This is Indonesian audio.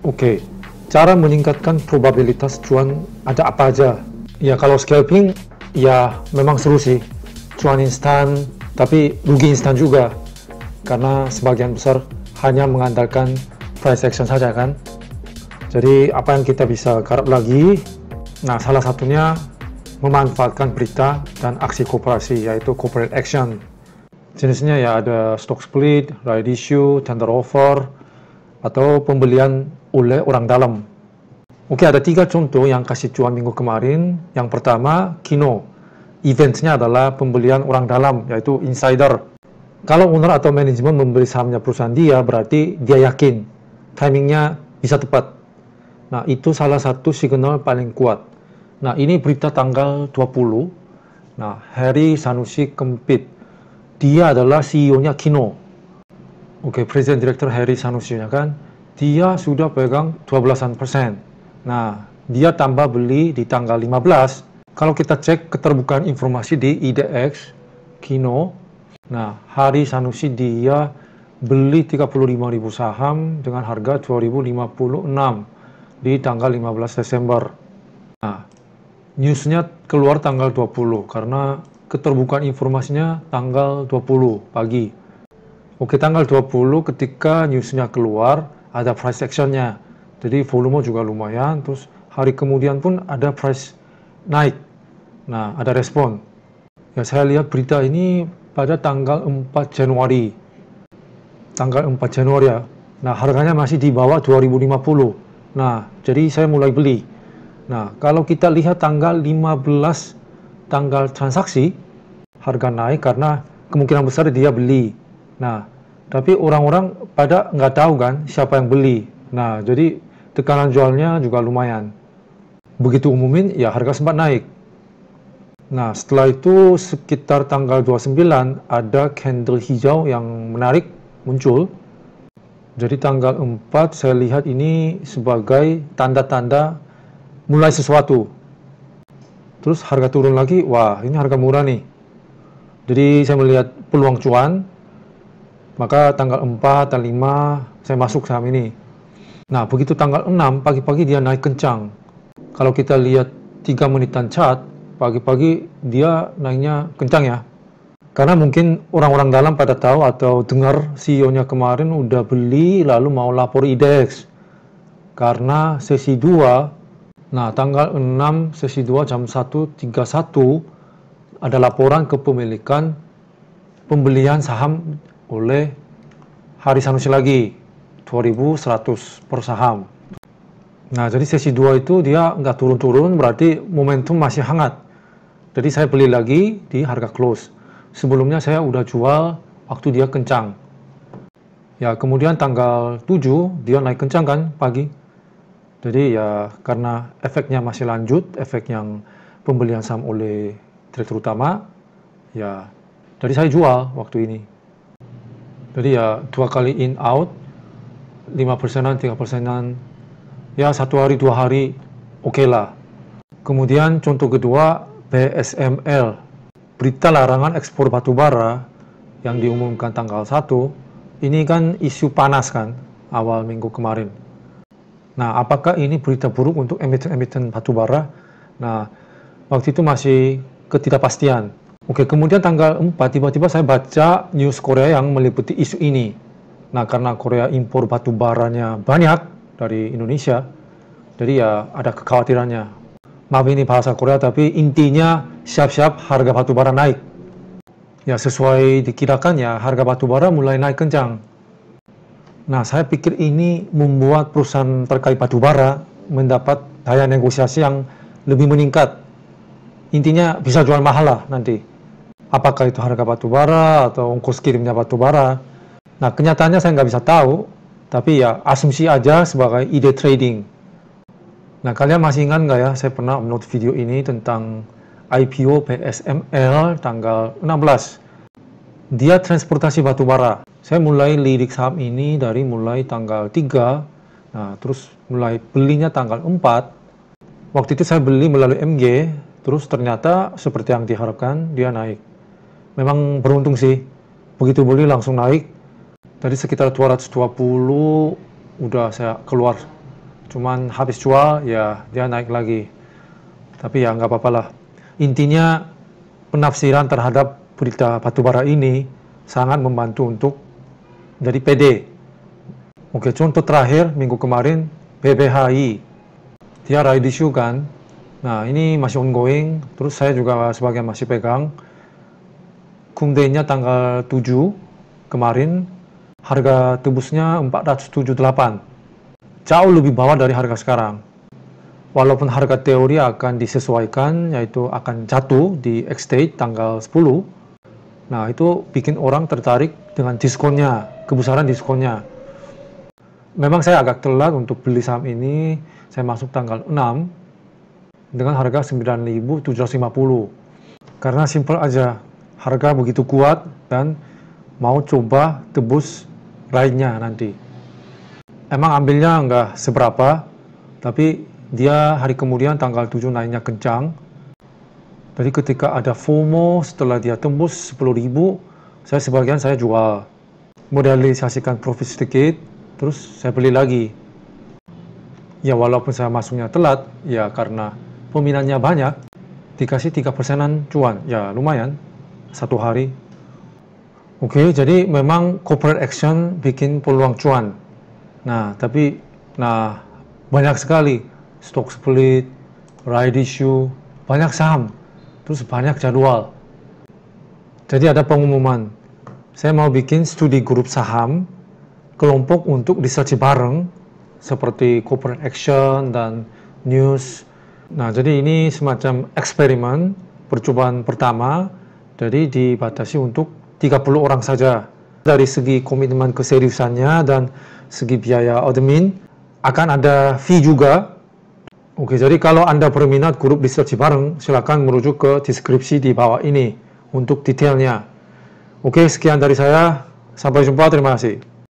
Oke, cara meningkatkan probabilitas cuan ada apa aja? Ya kalau scalping, ya memang seru sih. Cuan instan, tapi rugi instan juga. Karena sebagian besar hanya mengandalkan price action saja kan. Jadi apa yang kita bisa garap lagi? Nah, salah satunya memanfaatkan berita dan aksi koperasi, yaitu corporate action. Jenisnya ya ada stock split, right issue, tender offer, atau pembelian oleh orang dalam. Oke, ada 3 contoh yang kasih cuan minggu kemarin. Yang pertama, Kino. Eventnya adalah pembelian orang dalam, yaitu insider. Kalau owner atau manajemen membeli sahamnya perusahaan dia, berarti dia yakin timingnya bisa tepat. Nah, itu salah satu signal paling kuat. Nah, ini berita tanggal 20. Nah, Heri Sanusi Kempit. Dia adalah CEO-nya Kino. Oke, Presiden Direktur Heri Sanusi ya kan. Dia sudah pegang 12%. Nah, dia tambah beli di tanggal 15. Kalau kita cek keterbukaan informasi di IDX Kino, nah, Heri Sanusi dia beli 35.000 saham dengan harga 2.056 di tanggal 15 Desember. Nah, newsnya keluar tanggal 20 karena keterbukaan informasinya tanggal 20 pagi. Oke, tanggal 20 ketika newsnya keluar ada price actionnya, jadi volume juga lumayan. Terus hari kemudian pun ada price naik. Nah, ada respon. Ya, saya lihat berita ini pada tanggal 4 Januari. Tanggal 4 Januari ya. Nah, harganya masih di bawah 2050. Nah, jadi saya mulai beli. Nah, kalau kita lihat tanggal 15, tanggal transaksi, harga naik karena kemungkinan besar dia beli. Nah, tapi orang-orang pada nggak tahu kan siapa yang beli. Nah, jadi tekanan jualnya juga lumayan. Begitu umumin, ya harga sempat naik. Nah, setelah itu sekitar tanggal 29 ada candle hijau yang menarik muncul. Jadi tanggal 4 saya lihat ini sebagai tanda-tanda mulai sesuatu. Terus harga turun lagi, wah ini harga murah nih. Jadi saya melihat peluang cuan, maka tanggal 4 dan 5 saya masuk saham ini. Nah, begitu tanggal 6 pagi-pagi dia naik kencang. Kalau kita lihat 3 menitan chart, pagi-pagi dia naiknya kencang ya. Karena mungkin orang-orang dalam pada tahu atau dengar CEO-nya kemarin udah beli lalu mau lapor IDX. Karena sesi 2, nah tanggal 6 sesi 2 jam 1.31 ada laporan kepemilikan pembelian saham oleh Heri Sanusi lagi 2.100 per saham. Nah, jadi sesi 2 itu dia nggak turun-turun, berarti momentum masih hangat. Jadi saya beli lagi di harga close. Sebelumnya saya udah jual waktu dia kencang. Ya, kemudian tanggal 7 dia naik kencang kan pagi. Jadi ya karena efeknya masih lanjut, efek yang pembelian saham oleh direktur utama, ya jadi saya jual waktu ini. Jadi ya 2 kali in out, 5%-an, 3%-an, ya 1 hari 2 hari oke lah. Kemudian contoh kedua BSML, berita larangan ekspor batubara yang diumumkan tanggal 1, ini kan isu panas kan awal minggu kemarin. Nah, apakah ini berita buruk untuk emiten-emiten batubara? Nah, waktu itu masih ketidakpastian. Oke, kemudian tanggal 4 tiba-tiba saya baca news Korea yang meliputi isu ini. Nah, karena Korea impor batubaranya banyak dari Indonesia, jadi ya ada kekhawatirannya. Maaf ini bahasa Korea, tapi intinya siap-siap harga batubara naik. Ya, sesuai dikirakan ya harga batubara mulai naik kencang. Nah, saya pikir ini membuat perusahaan terkait batubara mendapat daya negosiasi yang lebih meningkat. Intinya bisa jual mahal lah nanti. Apakah itu harga batubara atau ongkos kirimnya batubara. Nah, kenyataannya saya nggak bisa tahu, tapi ya asumsi aja sebagai ide trading. Nah, kalian masih ingat nggak ya, saya pernah upload video ini tentang IPO BSML tanggal 16. Dia transportasi batubara. Saya mulai lirik saham ini dari mulai tanggal 3, nah terus mulai belinya tanggal 4. Waktu itu saya beli melalui MG, terus ternyata seperti yang diharapkan dia naik. Memang beruntung sih, begitu beli langsung naik. Dari sekitar 220 udah saya keluar Cuman habis jual, ya dia naik lagi. Tapi ya nggak apa-apa lah. Intinya penafsiran terhadap berita batubara ini sangat membantu untuk jadi pede. Oke, contoh terakhir minggu kemarin BBHI. Dia ride issue kan. Nah, ini masih ongoing. Terus saya juga sebagian masih pegang. Kumdenya tanggal 7 kemarin. Harga tebusnya 478. Jauh lebih bawah dari harga sekarang. Walaupun harga teori akan disesuaikan, yaitu akan jatuh di X-Date tanggal 10. Nah, itu bikin orang tertarik dengan diskonnya, kebesaran diskonnya. Memang saya agak telat untuk beli saham ini. Saya masuk tanggal 6 dengan harga 9.750. Karena simple aja, harga begitu kuat dan mau coba tebus ride-nya nanti. Emang ambilnya nggak seberapa, tapi dia hari kemudian tanggal 7 naiknya kencang. Jadi ketika ada FOMO setelah dia tembus 10.000, sebagian saya jual. Modalisasikan profit sedikit, terus saya beli lagi. Ya walaupun saya masuknya telat, ya karena peminatnya banyak, dikasih 3%-an cuan, ya lumayan, satu hari. Oke, jadi memang corporate action bikin peluang cuan. Nah, tapi banyak sekali stock split, ride issue, banyak saham, terus banyak jadwal. Jadi ada pengumuman, saya mau bikin studi grup saham, kelompok untuk research bareng, seperti corporate action dan news. Nah, jadi ini semacam eksperimen, percobaan pertama, jadi dibatasi untuk 30 orang saja. Dari segi komitmen keseriusannya dan segi biaya admin, akan ada fee juga. Oke, jadi kalau Anda berminat grup research bareng, silakan merujuk ke deskripsi di bawah ini untuk detailnya. Oke, sekian dari saya. Sampai jumpa, terima kasih.